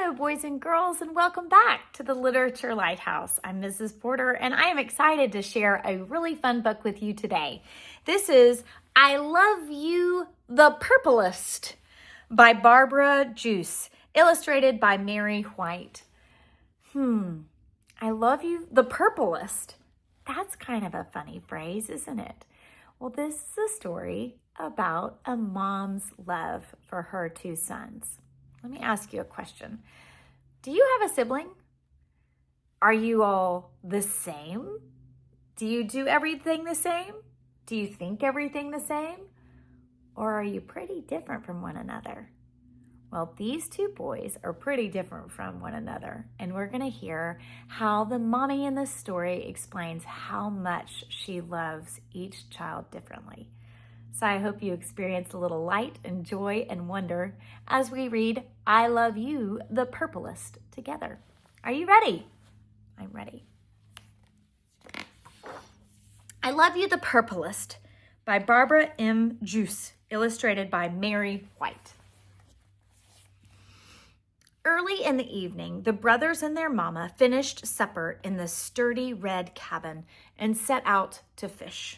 Hello, boys and girls, and welcome back to the Literature Lighthouse. I'm Mrs. Porter, and I am excited to share a really fun book with you today. This is I Love You, the Purplest by Barbara Joosse, illustrated by Mary White. I love you, the purplest. That's kind of a funny phrase, isn't it? Well, this is a story about a mom's love for her two sons. Let me ask you a question. Do you have a sibling? Are you all the same? Do you do everything the same? Do you think everything the same? Or are you pretty different from one another? Well, these two boys are pretty different from one another, and we're going to hear how the mommy in this story explains how much she loves each child differently. So I hope you experience a little light and joy and wonder as we read I Love You, the Purplest together. Are you ready? I'm ready. I Love You, the Purplest by Barbara M. Joosse, illustrated by Mary White. Early in the evening, the brothers and their mama finished supper in the sturdy red cabin and set out to fish.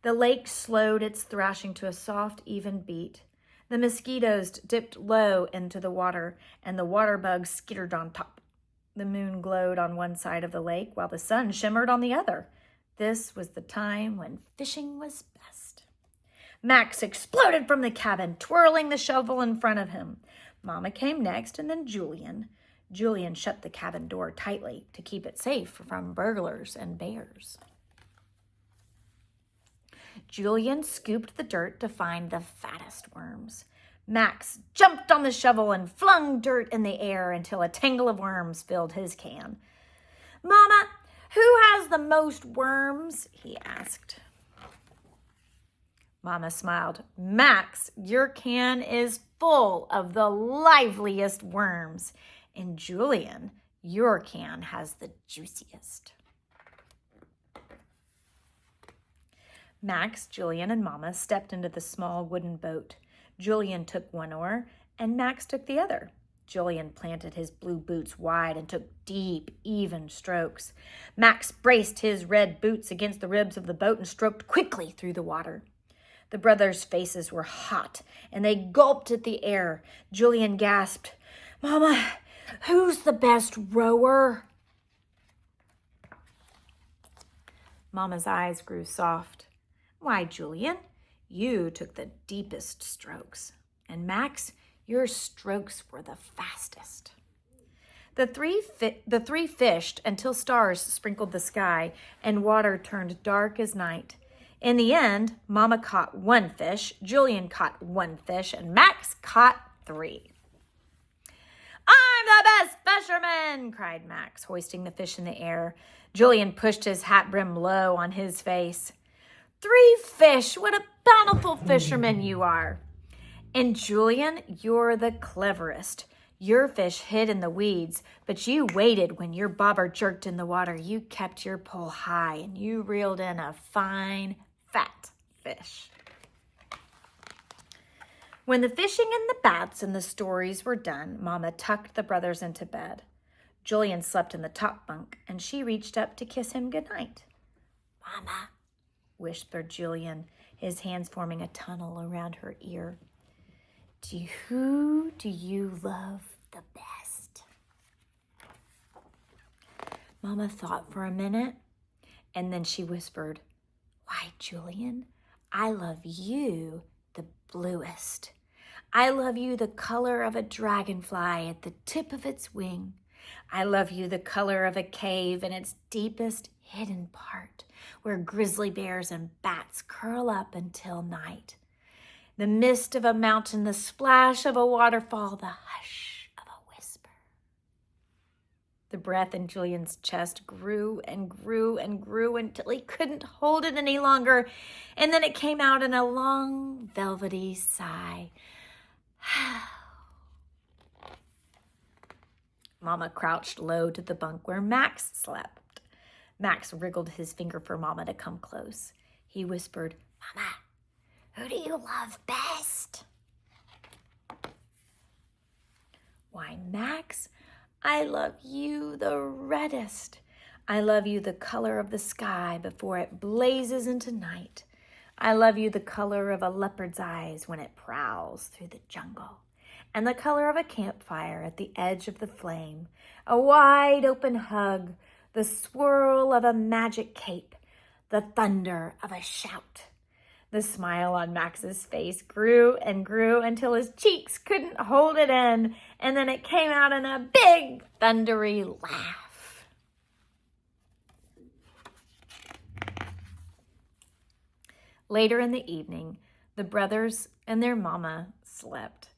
The lake slowed its thrashing to a soft, even beat. The mosquitoes dipped low into the water, and the water bugs skittered on top. The moon glowed on one side of the lake, while the sun shimmered on the other. This was the time when fishing was best. Max exploded from the cabin, twirling the shovel in front of him. Mama came next, and then Julian. Julian shut the cabin door tightly to keep it safe from burglars and bears. Julian scooped the dirt to find the fattest worms. Max jumped on the shovel and flung dirt in the air until a tangle of worms filled his can. "Mama, who has the most worms?" he asked. Mama smiled. "Max, your can is full of the liveliest worms. And Julian, your can has the juiciest." Max, Julian, and Mama stepped into the small wooden boat. Julian took one oar, and Max took the other. Julian planted his blue boots wide and took deep, even strokes. Max braced his red boots against the ribs of the boat and stroked quickly through the water. The brothers' faces were hot, and they gulped at the air. Julian gasped, "Mama, who's the best rower?" Mama's eyes grew soft. "Why, Julian, you took the deepest strokes. And Max, your strokes were the fastest." The three fished until stars sprinkled the sky and water turned dark as night. In the end, Mama caught one fish, Julian caught one fish, and Max caught 3. "I'm the best fisherman!" cried Max, hoisting the fish in the air. Julian pushed his hat brim low on his face. 3 fish! What a bountiful fisherman you are! And Julian, you're the cleverest. Your fish hid in the weeds, but you waited when your bobber jerked in the water. You kept your pole high, and you reeled in a fine, fat fish. When the fishing and the baths and the stories were done, Mama tucked the brothers into bed. Julian slept in the top bunk, and she reached up to kiss him goodnight. "Mama," whispered Julian, his hands forming a tunnel around her ear. Who do you love the best?" Mama thought for a minute, and then she whispered, "Why, Julian, I love you the bluest. I love you the color of a dragonfly at the tip of its wing. I love you the color of a cave in its deepest hidden part, where grizzly bears and bats curl up until night. The mist of a mountain, the splash of a waterfall, the hush of a whisper." The breath in Julian's chest grew and grew and grew until he couldn't hold it any longer, and then it came out in a long, velvety sigh. Mama crouched low to the bunk where Max slept. Max wriggled his finger for Mama to come close. He whispered, "Mama, who do you love best?" Why, Max, I love you the reddest. I love you the color of the sky before it blazes into night. I love you the color of a leopard's eyes when it prowls through the jungle, and the color of a campfire at the edge of the flame, a wide open hug, the swirl of a magic cape, the thunder of a shout. The smile on Max's face grew and grew until his cheeks couldn't hold it in, and then it came out in a big, thundery laugh. Later in the evening, the brothers and their mama slept.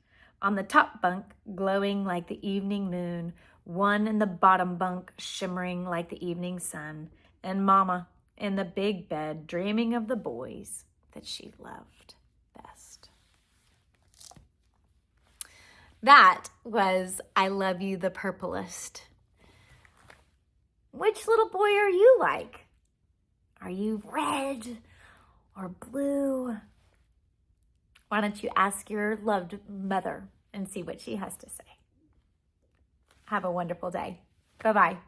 On the top bunk, glowing like the evening moon, one in the bottom bunk, shimmering like the evening sun, and Mama in the big bed, dreaming of the boys that she loved best. That was I Love You the Purplest. Which little boy are you like? Are you red or blue? Why don't you ask your loved mother and see what she has to say? Have a wonderful day. Bye-bye.